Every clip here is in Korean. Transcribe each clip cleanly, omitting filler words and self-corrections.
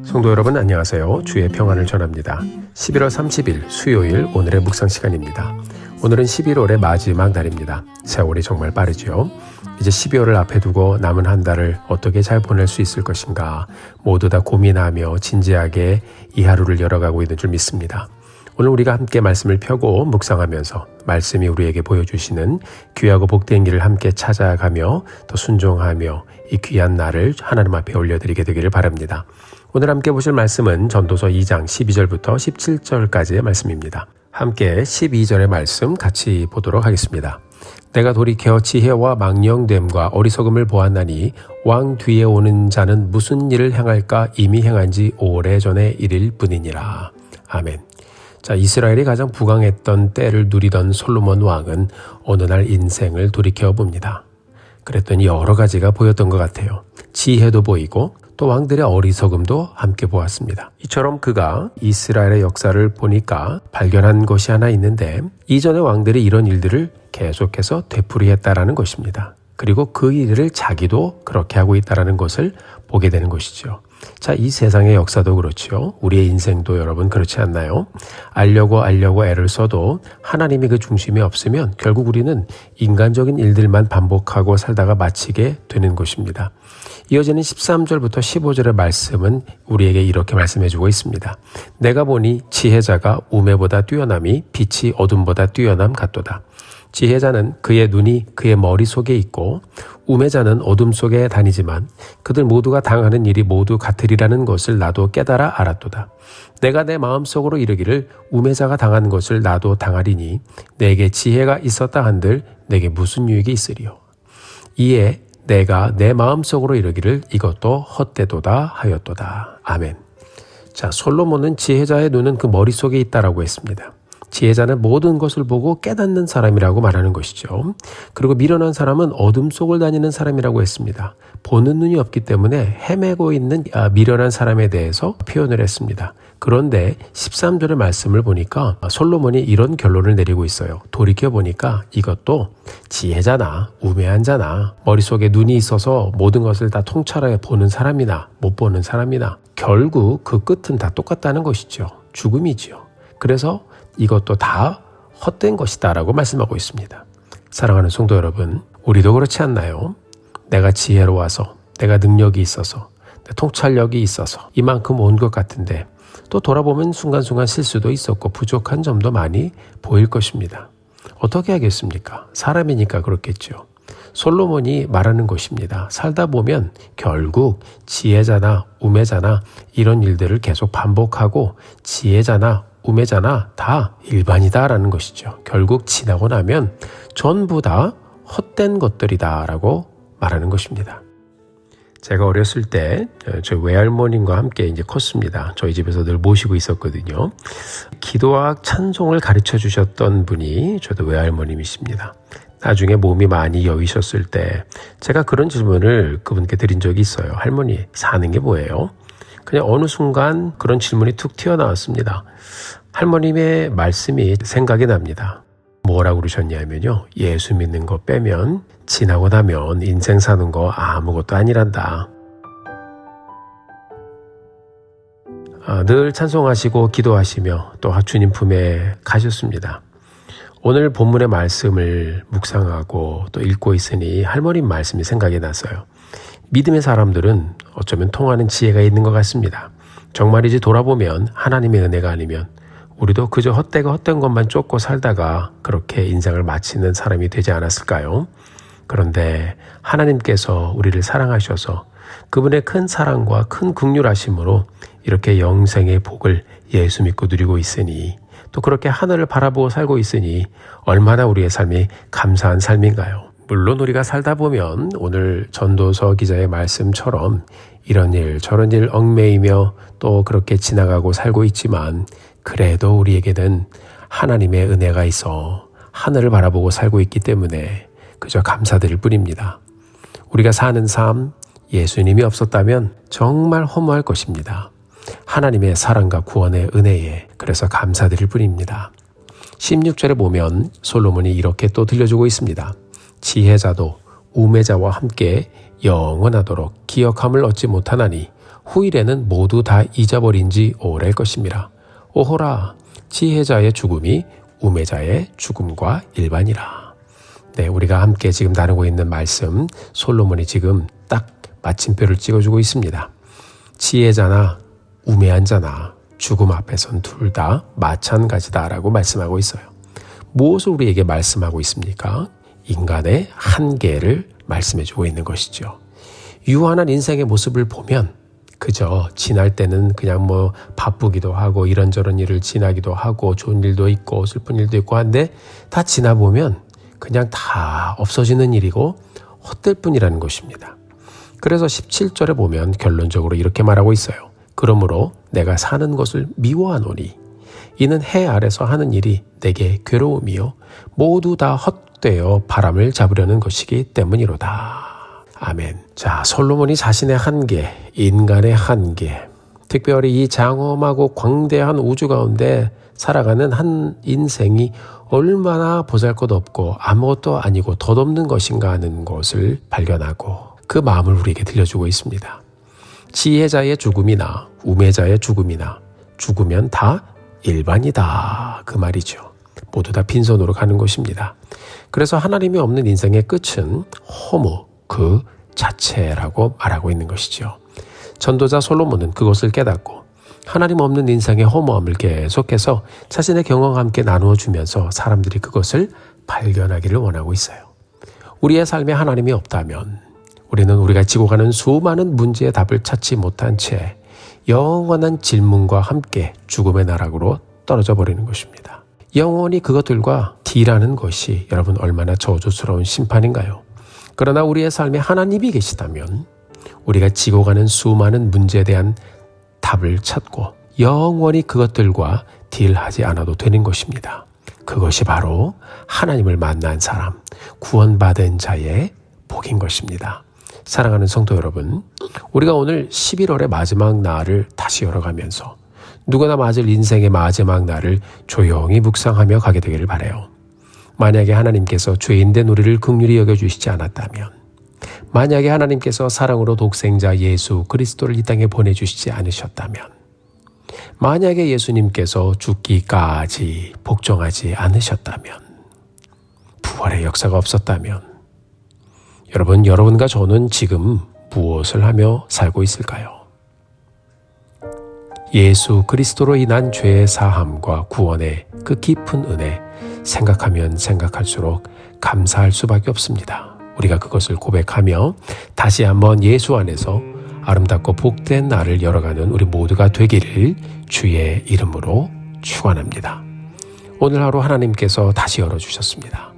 성도 여러분 안녕하세요. 주의 평안을 전합니다. 11월 30일 수요일 오늘의 묵상 시간입니다. 오늘은 11월의 마지막 날입니다. 세월이 정말 빠르죠. 이제 12월을 앞에 두고 남은 한 달을 어떻게 잘 보낼 수 있을 것인가 모두 다 고민하며 진지하게 이 하루를 열어가고 있는 줄 믿습니다. 오늘 우리가 함께 말씀을 펴고 묵상하면서 말씀이 우리에게 보여주시는 귀하고 복된 길을 함께 찾아가며 더 순종하며 이 귀한 날을 하나님 앞에 올려드리게 되기를 바랍니다. 오늘 함께 보실 말씀은 전도서 2장 12절부터 17절까지의 말씀입니다. 함께 12절의 말씀 같이 보도록 하겠습니다. 내가 돌이켜 지혜와 망령됨과 어리석음을 보았나니 왕 뒤에 오는 자는 무슨 일을 행할까 이미 행한 지 오래전의 일일 뿐이니라. 아멘. 자, 이스라엘이 가장 부강했던 때를 누리던 솔로몬 왕은 어느 날 인생을 돌이켜 봅니다. 그랬더니 여러 가지가 보였던 것 같아요. 지혜도 보이고 또 왕들의 어리석음도 함께 보았습니다. 이처럼 그가 이스라엘의 역사를 보니까 발견한 것이 하나 있는데 이전의 왕들이 이런 일들을 계속해서 되풀이했다라는 것입니다. 그리고 그 일을 자기도 그렇게 하고 있다는 것을 보게 되는 것이죠. 자, 이 세상의 역사도 그렇죠. 우리의 인생도 여러분 그렇지 않나요? 알려고 애를 써도 하나님이 그 중심에 없으면 결국 우리는 인간적인 일들만 반복하고 살다가 마치게 되는 것입니다. 이어지는 13절부터 15절의 말씀은 우리에게 이렇게 말씀해주고 있습니다. 내가 보니 지혜자가 우매보다 뛰어남이 빛이 어둠보다 뛰어남 같도다. 지혜자는 그의 눈이 그의 머릿속에 있고 우매자는 어둠 속에 다니지만 그들 모두가 당하는 일이 모두 같으리라는 것을 나도 깨달아 알았도다. 내가 내 마음속으로 이르기를 우매자가 당한 것을 나도 당하리니 내게 지혜가 있었다 한들 내게 무슨 유익이 있으리요. 이에 내가 내 마음속으로 이르기를 이것도 헛되도다 하였도다. 아멘. 자, 솔로몬은 지혜자의 눈은 그 머릿속에 있다라고 했습니다. 지혜자는 모든 것을 보고 깨닫는 사람이라고 말하는 것이죠. 그리고 미련한 사람은 어둠 속을 다니는 사람이라고 했습니다. 보는 눈이 없기 때문에 헤매고 있는 미련한 사람에 대해서 표현을 했습니다. 그런데 13절의 말씀을 보니까 솔로몬이 이런 결론을 내리고 있어요. 돌이켜보니까 이것도 지혜자나 우매한 자나 머릿속에 눈이 있어서 모든 것을 다 통찰해 보는 사람이나 못 보는 사람이나 결국 그 끝은 다 똑같다는 것이죠. 죽음이지요. 그래서 이것도 다 헛된 것이다 라고 말씀하고 있습니다. 사랑하는 성도 여러분, 우리도 그렇지 않나요? 내가 지혜로워서, 내가 능력이 있어서, 내 통찰력이 있어서 이만큼 온 것 같은데 또 돌아보면 순간순간 실수도 있었고 부족한 점도 많이 보일 것입니다. 어떻게 하겠습니까? 사람이니까 그렇겠죠. 솔로몬이 말하는 것입니다. 살다 보면 결국 지혜자나 우매자나 이런 일들을 계속 반복하고 지혜자나 우매자나 다 일반이다라는 것이죠. 결국 지나고 나면 전부 다 헛된 것들이다라고 말하는 것입니다. 제가 어렸을 때 저희 외할머님과 함께 이제 컸습니다. 저희 집에서 늘 모시고 있었거든요. 기도와 찬송을 가르쳐 주셨던 분이 저도 외할머님이십니다. 나중에 몸이 많이 여위셨을 때 제가 그런 질문을 그분께 드린 적이 있어요. 할머니, 사는 게 뭐예요? 그냥 어느 순간 그런 질문이 툭 튀어나왔습니다. 할머님의 말씀이 생각이 납니다. 뭐라고 그러셨냐면요. 예수 믿는 거 빼면 지나고 나면 인생 사는 거 아무것도 아니란다. 늘 찬송하시고 기도하시며 또 주님 품에 가셨습니다. 오늘 본문의 말씀을 묵상하고 또 읽고 있으니 할머님 말씀이 생각이 났어요. 믿음의 사람들은 어쩌면 통하는 지혜가 있는 것 같습니다. 정말이지 돌아보면 하나님의 은혜가 아니면 우리도 그저 헛된 것만 쫓고 살다가 그렇게 인생을 마치는 사람이 되지 않았을까요? 그런데 하나님께서 우리를 사랑하셔서 그분의 큰 사랑과 큰 긍휼하심으로 이렇게 영생의 복을 예수 믿고 누리고 있으니 또 그렇게 하늘을 바라보고 살고 있으니 얼마나 우리의 삶이 감사한 삶인가요? 물론 우리가 살다 보면 오늘 전도서 기자의 말씀처럼 이런 일 저런 일 얽매이며 또 그렇게 지나가고 살고 있지만 그래도 우리에게는 하나님의 은혜가 있어 하늘을 바라보고 살고 있기 때문에 그저 감사드릴 뿐입니다. 우리가 사는 삶 예수님이 없었다면 정말 허무할 것입니다. 하나님의 사랑과 구원의 은혜에 그래서 감사드릴 뿐입니다. 16절에 보면 솔로몬이 이렇게 또 들려주고 있습니다. 지혜자도 우매자와 함께 영원하도록 기억함을 얻지 못하나니 후일에는 모두 다 잊어버린 지 오래일 것입니다. 오호라, 지혜자의 죽음이 우매자의 죽음과 일반이라. 네, 우리가 함께 지금 나누고 있는 말씀, 솔로몬이 지금 딱 마침표를 찍어주고 있습니다. 지혜자나 우매한 자나 죽음 앞에선 둘 다 마찬가지다라고 말씀하고 있어요. 무엇을 우리에게 말씀하고 있습니까? 인간의 한계를 말씀해주고 있는 것이죠. 유한한 인생의 모습을 보면 그저 지날 때는 그냥 뭐 바쁘기도 하고 이런저런 일을 지나기도 하고 좋은 일도 있고 슬픈 일도 있고 한데 다 지나보면 그냥 다 없어지는 일이고 헛될 뿐이라는 것입니다. 그래서 17절에 보면 결론적으로 이렇게 말하고 있어요. 그러므로 내가 사는 것을 미워하노니 이는 해 아래서 하는 일이 내게 괴로움이요 모두 다 헛되어 바람을 잡으려는 것이기 때문이로다. 아멘. 자, 솔로몬이 자신의 한계, 인간의 한계, 특별히 이 장엄하고 광대한 우주 가운데 살아가는 한 인생이 얼마나 보잘것없고 아무것도 아니고 덧없는 것인가 하는 것을 발견하고 그 마음을 우리에게 들려주고 있습니다. 지혜자의 죽음이나 우매자의 죽음이나 죽으면 다 일반이다. 그 말이죠. 모두 다 빈손으로 가는 것입니다. 그래서 하나님이 없는 인생의 끝은 허무, 그 자체라고 말하고 있는 것이죠. 전도자 솔로몬은 그것을 깨닫고 하나님 없는 인생의 허무함을 계속해서 자신의 경험과 함께 나누어 주면서 사람들이 그것을 발견하기를 원하고 있어요. 우리의 삶에 하나님이 없다면 우리는 우리가 지고 가는 수많은 문제의 답을 찾지 못한 채 영원한 질문과 함께 죽음의 나락으로 떨어져 버리는 것입니다. 영원히 그것들과 딜하는 것이 여러분 얼마나 저주스러운 심판인가요? 그러나 우리의 삶에 하나님이 계시다면 우리가 지고 가는 수많은 문제에 대한 답을 찾고 영원히 그것들과 딜하지 않아도 되는 것입니다. 그것이 바로 하나님을 만난 사람, 구원받은 자의 복인 것입니다. 사랑하는 성도 여러분, 우리가 오늘 11월의 마지막 날을 다시 열어가면서 누구나 맞을 인생의 마지막 날을 조용히 묵상하며 가게 되기를 바라요. 만약에 하나님께서 죄인된 우리를 긍휼히 여겨주시지 않았다면, 만약에 하나님께서 사랑으로 독생자 예수 그리스도를 이 땅에 보내주시지 않으셨다면, 만약에 예수님께서 죽기까지 복종하지 않으셨다면, 부활의 역사가 없었다면 여러분과 저는 지금 무엇을 하며 살고 있을까요? 예수 그리스도로 인한 죄의 사함과 구원의 그 깊은 은혜 생각하면 생각할수록 감사할 수밖에 없습니다. 우리가 그것을 고백하며 다시 한번 예수 안에서 아름답고 복된 날을 열어가는 우리 모두가 되기를 주의 이름으로 축원합니다. 오늘 하루 하나님께서 다시 열어주셨습니다.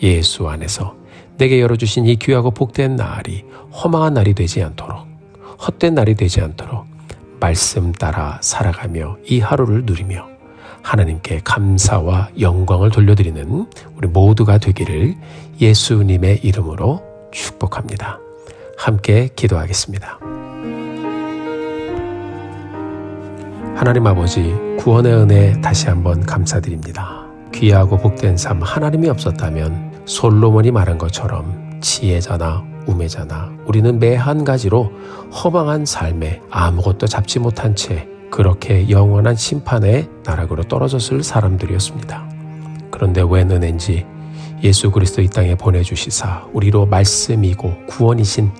예수 안에서 내게 열어주신 이 귀하고 복된 날이 허망한 날이 되지 않도록, 헛된 날이 되지 않도록 말씀 따라 살아가며 이 하루를 누리며 하나님께 감사와 영광을 돌려드리는 우리 모두가 되기를 예수님의 이름으로 축복합니다. 함께 기도하겠습니다. 하나님 아버지, 구원의 은혜 다시 한번 감사드립니다. 귀하고 복된 삶 하나님이 없었다면 솔로몬이 말한 것처럼 지혜자나 우매자나 우리는 매 한 가지로 허망한 삶에 아무것도 잡지 못한 채 그렇게 영원한 심판의 나락으로 떨어졌을 사람들이었습니다. 그런데 웬 은혜인지 예수 그리스도 이 땅에 보내주시사 우리로 말씀이고 구원이신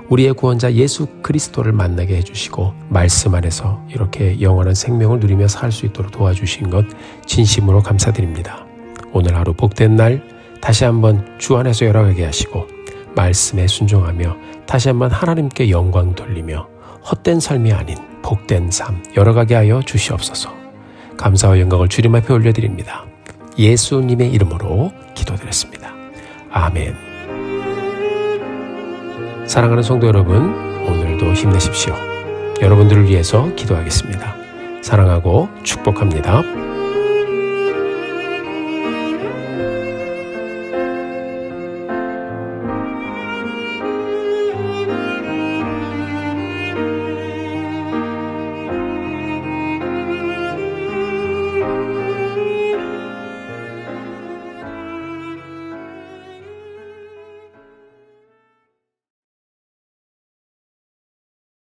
우리의 구원자 예수 그리스도를 만나게 해주시고 말씀 안에서 이렇게 영원한 생명을 누리며 살 수 있도록 도와주신 것 진심으로 감사드립니다. 오늘 하루 복된 날 다시 한번 주 안에서 열어가게 하시고 말씀에 순종하며 다시 한번 하나님께 영광 돌리며 헛된 삶이 아닌 복된 삶 열어가게 하여 주시옵소서. 감사와 영광을 주님 앞에 올려드립니다. 예수님의 이름으로 기도드렸습니다. 아멘. 사랑하는 성도 여러분, 오늘도 힘내십시오. 여러분들을 위해서 기도하겠습니다. 사랑하고 축복합니다.